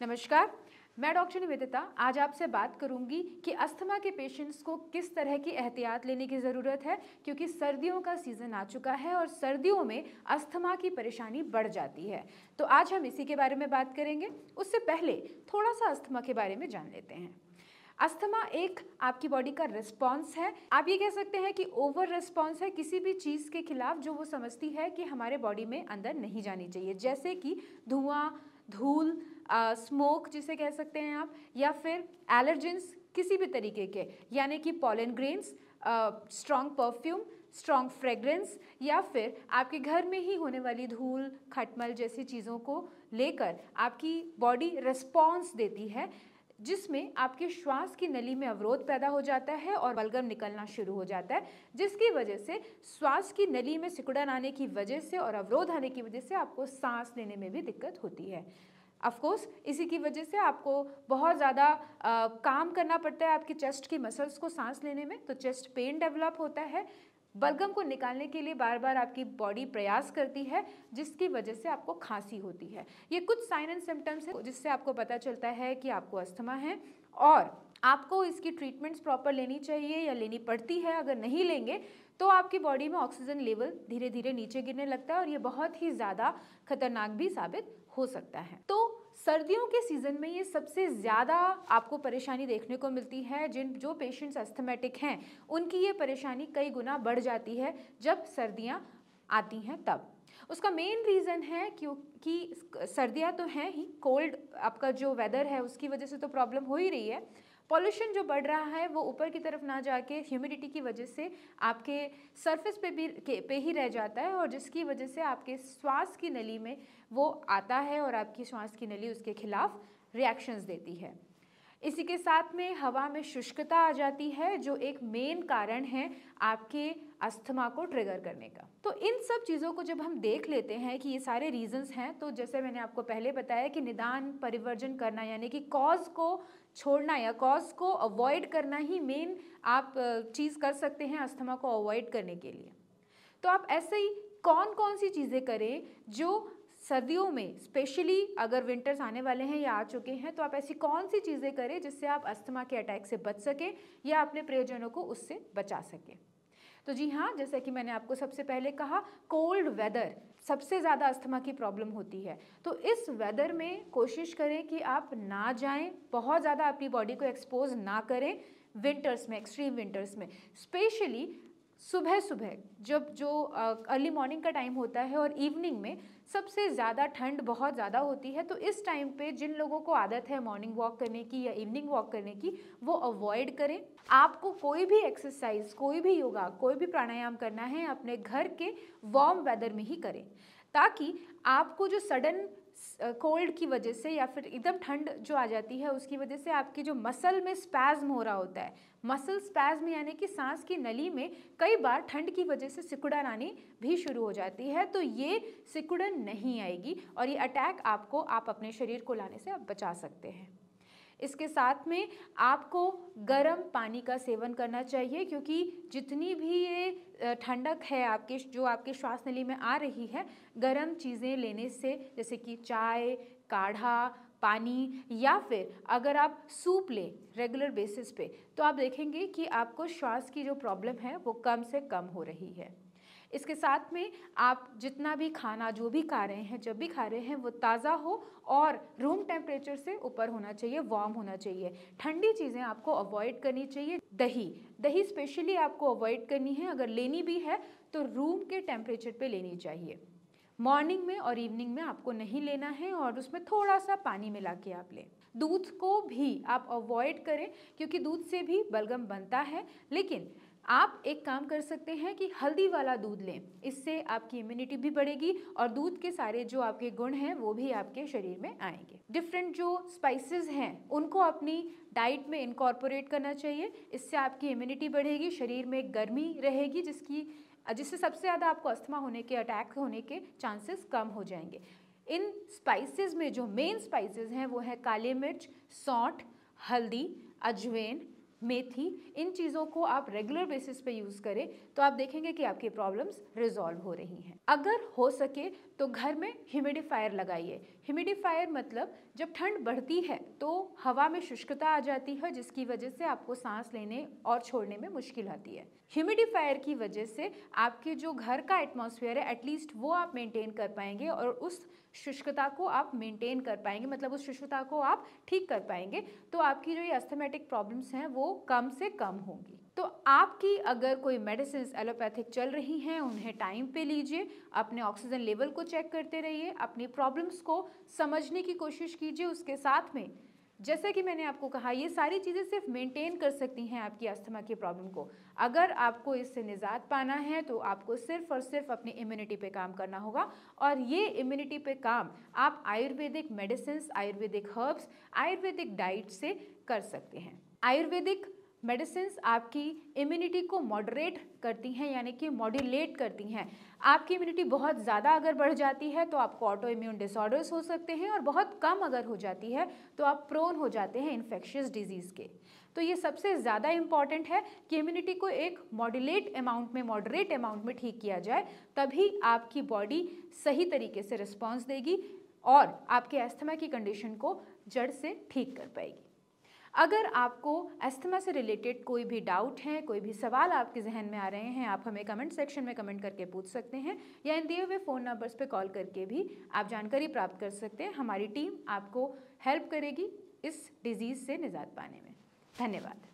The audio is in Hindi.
नमस्कार, मैं डॉक्टर निवेदिता आज आपसे बात करूंगी कि अस्थमा के पेशेंट्स को किस तरह की एहतियात लेने की ज़रूरत है, क्योंकि सर्दियों का सीज़न आ चुका है और सर्दियों में अस्थमा की परेशानी बढ़ जाती है। तो आज हम इसी के बारे में बात करेंगे। उससे पहले थोड़ा सा अस्थमा के बारे में जान लेते हैं। अस्थमा एक आपकी बॉडी का रिस्पॉन्स है। आप ये कह सकते हैं कि ओवर रिस्पॉन्स है किसी भी चीज़ के खिलाफ जो वो समझती है कि हमारे बॉडी में अंदर नहीं जानी चाहिए, जैसे कि धुआं, धूल, स्मोक जिसे कह सकते हैं आप, या फिर एलर्जेंस किसी भी तरीके के, यानी कि pollen grains, strong perfume, strong fragrance, या फिर आपके घर में ही होने वाली धूल, खटमल जैसी चीज़ों को लेकर आपकी बॉडी रिस्पॉन्स देती है, जिसमें आपके श्वास की नली में अवरोध पैदा हो जाता है और बलगम निकलना शुरू हो जाता है, जिसकी वजह से श्वास की नली में सिकुड़न आने की वजह से और अवरोध आने की वजह से आपको सांस लेने में भी दिक्कत होती है। ऑफ कोर्स इसी की वजह से आपको बहुत ज़्यादा काम करना पड़ता है आपकी चेस्ट की मसल्स को सांस लेने में, तो चेस्ट पेन डेवलप होता है। बलगम को निकालने के लिए बार बार आपकी बॉडी प्रयास करती है, जिसकी वजह से आपको खांसी होती है। ये कुछ साइन एंड सिम्टम्स है जिससे आपको पता चलता है कि आपको अस्थमा है और आपको इसकी ट्रीटमेंट्स प्रॉपर लेनी चाहिए या लेनी पड़ती है। अगर नहीं लेंगे तो आपकी बॉडी में ऑक्सीजन लेवल धीरे धीरे नीचे गिरने लगता है और ये बहुत ही ज़्यादा खतरनाक भी साबित हो सकता है। तो सर्दियों के सीज़न में ये सबसे ज़्यादा आपको परेशानी देखने को मिलती है। जो पेशेंट्स अस्थमेटिक हैं उनकी ये परेशानी कई गुना बढ़ जाती है जब सर्दियाँ आती हैं तब। उसका मेन रीज़न है क्योंकि सर्दियाँ तो हैं ही, कोल्ड आपका जो वेदर है उसकी वजह से तो प्रॉब्लम हो ही रही है। पॉल्यूशन जो बढ़ रहा है वो ऊपर की तरफ ना जाके ह्यूमिडिटी की वजह से आपके सरफेस पे ही रह जाता है, और जिसकी वजह से आपके श्वास की नली में वो आता है और आपकी श्वास की नली उसके खिलाफ रिएक्शंस देती है। इसी के साथ में हवा में शुष्कता आ जाती है, जो एक मेन कारण है आपके अस्थमा को ट्रिगर करने का। तो इन सब चीज़ों को जब हम देख लेते हैं कि ये सारे रीजंस हैं, तो जैसे मैंने आपको पहले बताया कि निदान परिवर्जन करना, यानी कि कॉज को छोड़ना या कॉज को अवॉइड करना ही मेन आप चीज़ कर सकते हैं अस्थमा को अवॉइड करने के लिए। तो आप ऐसे ही कौन कौन सी चीज़ें करें जो सर्दियों में, स्पेशली अगर विंटर्स आने वाले हैं या आ चुके हैं, तो आप ऐसी कौन सी चीज़ें करें जिससे आप अस्थमा के अटैक से बच सकें या अपने प्रियजनों को उससे बचा सकें। तो जी हाँ, जैसा कि मैंने आपको सबसे पहले कहा, कोल्ड वेदर सबसे ज़्यादा अस्थमा की प्रॉब्लम होती है। तो इस वेदर में कोशिश करें कि आप ना जाएं, बहुत ज़्यादा अपनी बॉडी को एक्सपोज ना करें। विंटर्स में, एक्सट्रीम विंटर्स में स्पेशली सुबह सुबह जब जो अर्ली मॉर्निंग का टाइम होता है और इवनिंग में सबसे ज़्यादा ठंड बहुत ज़्यादा होती है, तो इस टाइम पे जिन लोगों को आदत है मॉर्निंग वॉक करने की या इवनिंग वॉक करने की, वो अवॉइड करें। आपको कोई भी एक्सरसाइज, कोई भी योगा, कोई भी प्राणायाम करना है अपने घर के वार्म वेदर में ही करें, ताकि आपको जो सडन कोल्ड की वजह से या फिर एकदम ठंड जो आ जाती है उसकी वजह से आपकी जो मसल में स्पैज्म हो रहा होता है, मसल स्पैज्म यानी कि सांस की नली में कई बार ठंड की वजह से सिकुड़न आनी भी शुरू हो जाती है, तो ये सिकुड़न नहीं आएगी और ये अटैक आपको आप अपने शरीर को लाने से आप बचा सकते हैं। इसके साथ में आपको गर्म पानी का सेवन करना चाहिए, क्योंकि जितनी भी ये ठंडक है आपके श्वास नली में आ रही है, गर्म चीज़ें लेने से, जैसे कि चाय, काढ़ा, पानी, या फिर अगर आप सूप लें रेगुलर बेसिस पे, तो आप देखेंगे कि आपको श्वास की जो प्रॉब्लम है वो कम से कम हो रही है। इसके साथ में आप जितना भी खाना जो भी खा रहे हैं, जब भी खा रहे हैं, वो ताज़ा हो और रूम टेम्परेचर से ऊपर होना चाहिए, वार्म होना चाहिए। ठंडी चीज़ें आपको अवॉइड करनी चाहिए। दही स्पेशली आपको अवॉइड करनी है, अगर लेनी भी है तो रूम के टेम्परेचर पे लेनी चाहिए। मॉर्निंग में और इवनिंग में आपको नहीं लेना है और उसमें थोड़ा सा पानी मिला के आप लें। दूध को भी आप अवॉइड करें, क्योंकि दूध से भी बलगम बनता है, लेकिन आप एक काम कर सकते हैं कि हल्दी वाला दूध लें, इससे आपकी इम्यूनिटी भी बढ़ेगी और दूध के सारे जो आपके गुण हैं वो भी आपके शरीर में आएंगे। डिफरेंट जो स्पाइसेस हैं उनको अपनी डाइट में इनकॉर्पोरेट करना चाहिए, इससे आपकी इम्यूनिटी बढ़ेगी, शरीर में गर्मी रहेगी, जिससे सबसे ज़्यादा आपको अस्थमा होने के, अटैक होने के चांसेस कम हो जाएंगे। इन स्पाइसेस में जो मेन स्पाइसेस हैं वो है काली मिर्च, सौंठ, हल्दी, अजवाइन, मेथी। इन चीज़ों को आप रेगुलर बेसिस पे यूज़ करें तो आप देखेंगे कि आपकी प्रॉब्लम्स रिजॉल्व हो रही हैं। अगर हो सके तो घर में ह्यूमिडिफायर लगाइए। ह्यूमिडिफायर मतलब जब ठंड बढ़ती है तो हवा में शुष्कता आ जाती है, जिसकी वजह से आपको सांस लेने और छोड़ने में मुश्किल आती है। ह्यूमिडिफायर की वजह से आपके जो घर का एटमॉस्फेयर है एटलीस्ट वो आप मेंटेन कर पाएंगे और उस शुष्कता को आप मेंटेन कर पाएंगे, मतलब उस शुष्कता को आप ठीक कर पाएंगे। तो आपकी जो ये अस्थमैटिक प्रॉब्लम्स हैं वो कम से कम होंगी। तो आपकी अगर कोई मेडिसिन एलोपैथिक चल रही हैं उन्हें टाइम पे लीजिए, अपने ऑक्सीजन लेवल को चेक करते रहिए, अपनी प्रॉब्लम्स को समझने की कोशिश कीजिए। उसके साथ में जैसे कि मैंने आपको कहा, ये सारी चीज़ें सिर्फ मेंटेन कर सकती हैं आपकी अस्थमा की प्रॉब्लम को। अगर आपको इससे निजात पाना है तो आपको सिर्फ और सिर्फ अपनी इम्यूनिटी पे काम करना होगा, और ये इम्यूनिटी पे काम आप Ayurvedic medicine, Ayurvedic herbs, Ayurvedic diet से कर सकते हैं। आयुर्वेदिक मेडिसिन्स आपकी इम्यूनिटी को मॉडरेट करती हैं, यानी कि मॉड्यूलेट करती हैं। आपकी इम्यूनिटी बहुत ज़्यादा अगर बढ़ जाती है तो आपको ऑटो इम्यून डिसऑर्डर्स हो सकते हैं, और बहुत कम अगर हो जाती है तो आप प्रोन हो जाते हैं इन्फेक्शियस डिजीज़ के। तो ये सबसे ज़्यादा इम्पॉर्टेंट है कि इम्यूनिटी को एक मॉड्यूलेट अमाउंट में, मॉडरेट अमाउंट में ठीक किया जाए, तभी आपकी बॉडी सही तरीके से रिस्पॉन्स देगी और आपके अस्थमा की कंडीशन को जड़ से ठीक कर पाएगी। अगर आपको अस्थमा से रिलेटेड कोई भी डाउट है, कोई भी सवाल आपके जहन में आ रहे हैं, आप हमें कमेंट सेक्शन में कमेंट करके पूछ सकते हैं, या इन दिए हुए फ़ोन नंबर्स पे कॉल करके भी आप जानकारी प्राप्त कर सकते हैं। हमारी टीम आपको हेल्प करेगी इस डिजीज़ से निजात पाने में। धन्यवाद।